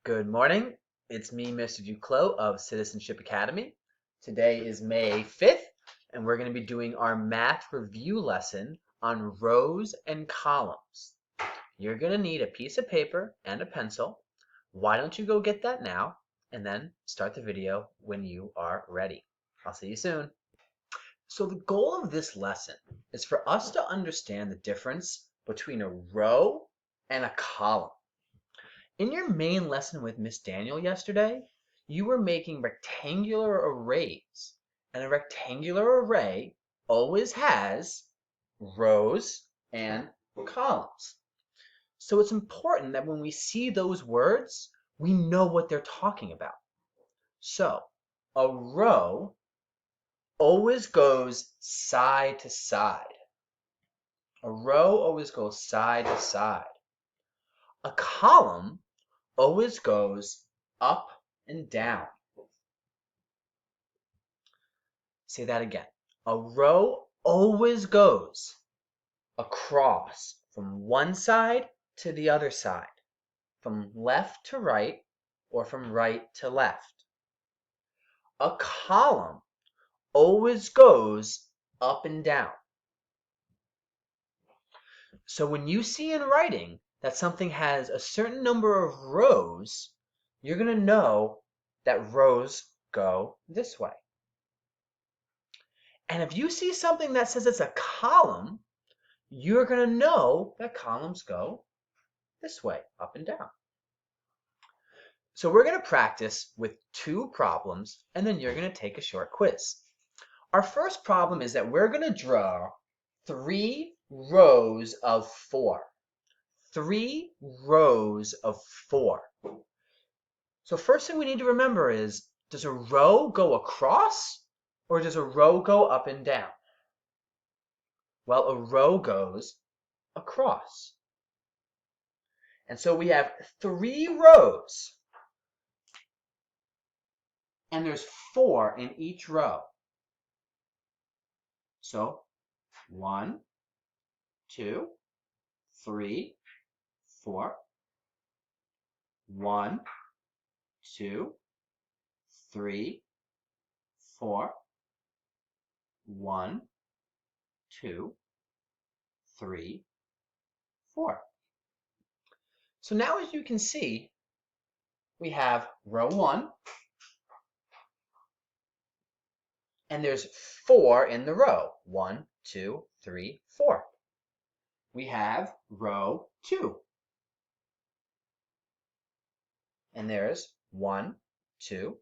Good morning. It's me, Mr. Duclos of Citizenship Academy. Today is May 5th, and we're going to be doing our math review lesson on rows and columns. You're going to need a piece of paper and a pencil. Why don't you go get that now, and then start the video when you are ready. I'll see you soon. So the goal of this lesson is for us to understand the difference between a row and a column. In your main lesson with Miss Daniel yesterday, you were making rectangular arrays, and a rectangular array always has rows and columns. So it's important that when we see those words, we know what they're talking about. So a row always goes side to side. A row always goes side to side. A column always goes up and down. Say that again. A row always goes across from one side to the other side, from left to right, or from right to left. A column always goes up and down. So when you see in writing that something has a certain number of rows, you're going to know that rows go this way. And if you see something that says it's a column, you're going to know that columns go this way, up and down. So we're going to practice with two problems, and then you're going to take a short quiz. Our first problem is that we're going to draw 3 rows of 4. 3 rows of 4. So first thing we need to remember is, does a row go across or does a row go up and down? Well, a row goes across. And so we have 3 rows, and there's 4 in each row. So 1, 2, 3, 4. 1, 2, 3, 4. 1, 2, 3, 4. So now as you can see, we have row 1, and there's 4 in the row. 1, 2, 3, 4. We have row 2, and there's 1, 2,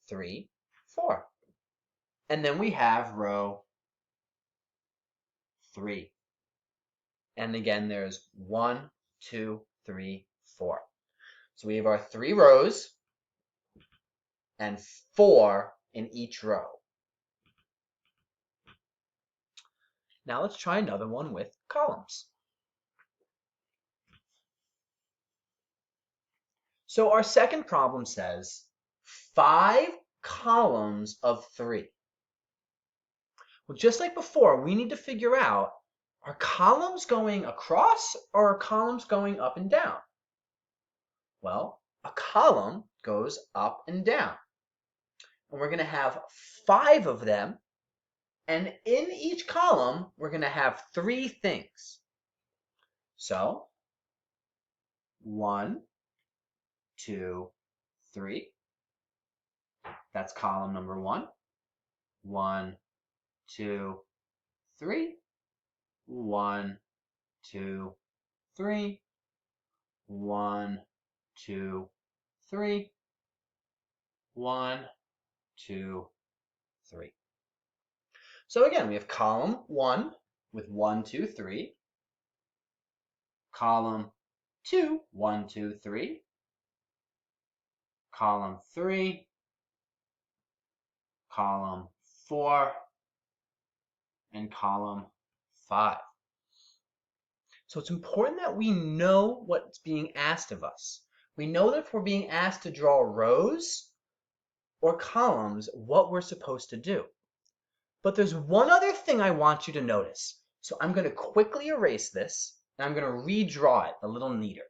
3, 4. And then we have row 3. And again, there's 1, 2, 3, 4. So we have our 3 rows and 4 in each row. Now let's try another one with columns. So our second problem says 5 columns of 3. Well, just like before, we need to figure out, are columns going across or are columns going up and down? Well, a column goes up and down. And we're going to have 5 of them. And in each column, we're going to have 3 things. So 1, 2, 3. That's column number 1. 1, 2, 3. 1, 2, 3. 1, 2, 3. 1, 2, 3. So again, we have column 1 with 1, 2, 3. Column 2, 1, 2, 3. Column 3. Column 4. And column 5. So it's important that we know what's being asked of us. We know that if we're being asked to draw rows or columns, what we're supposed to do. But there's one other thing I want you to notice. So I'm going to quickly erase this, and I'm going to redraw it a little neater.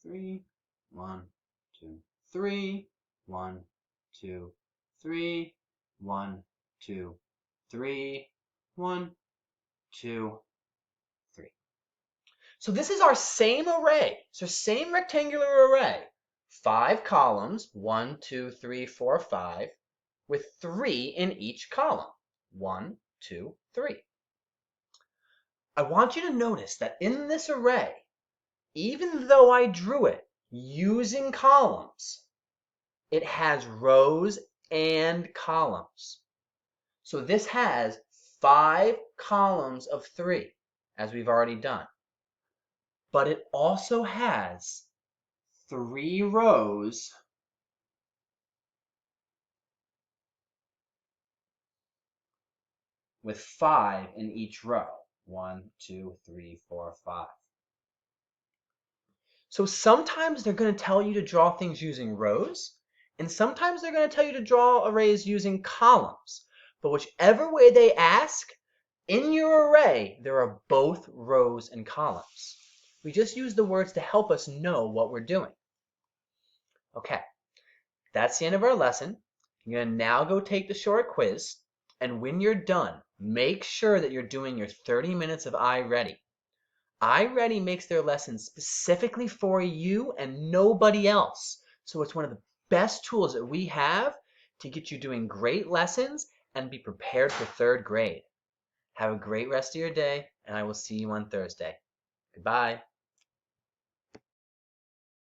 3, 1, 2, 3, 1, 2, 3, 1, 2, 3, 1, 2, 3. So this is our same array. So same rectangular array. 5 columns, 1, 2, 3, 4, 5, with 3 in each column. 1, 2, 3. I want you to notice that in this array, even though I drew it using columns, it has rows and columns. So this has 5 columns of 3, as we've already done. But it also has 3 rows with 5 in each row. 1, 2, 3, 4, 5. So sometimes they're going to tell you to draw things using rows, and sometimes they're going to tell you to draw arrays using columns. But whichever way they ask, in your array, there are both rows and columns. We just use the words to help us know what we're doing. Okay, that's the end of our lesson. You're going to now go take the short quiz, and when you're done, make sure that you're doing your 30 minutes of iReady. iReady makes their lessons specifically for you and nobody else. So it's one of the best tools that we have to get you doing great lessons and be prepared for 3rd grade. Have a great rest of your day, and I will see you on Thursday. Goodbye.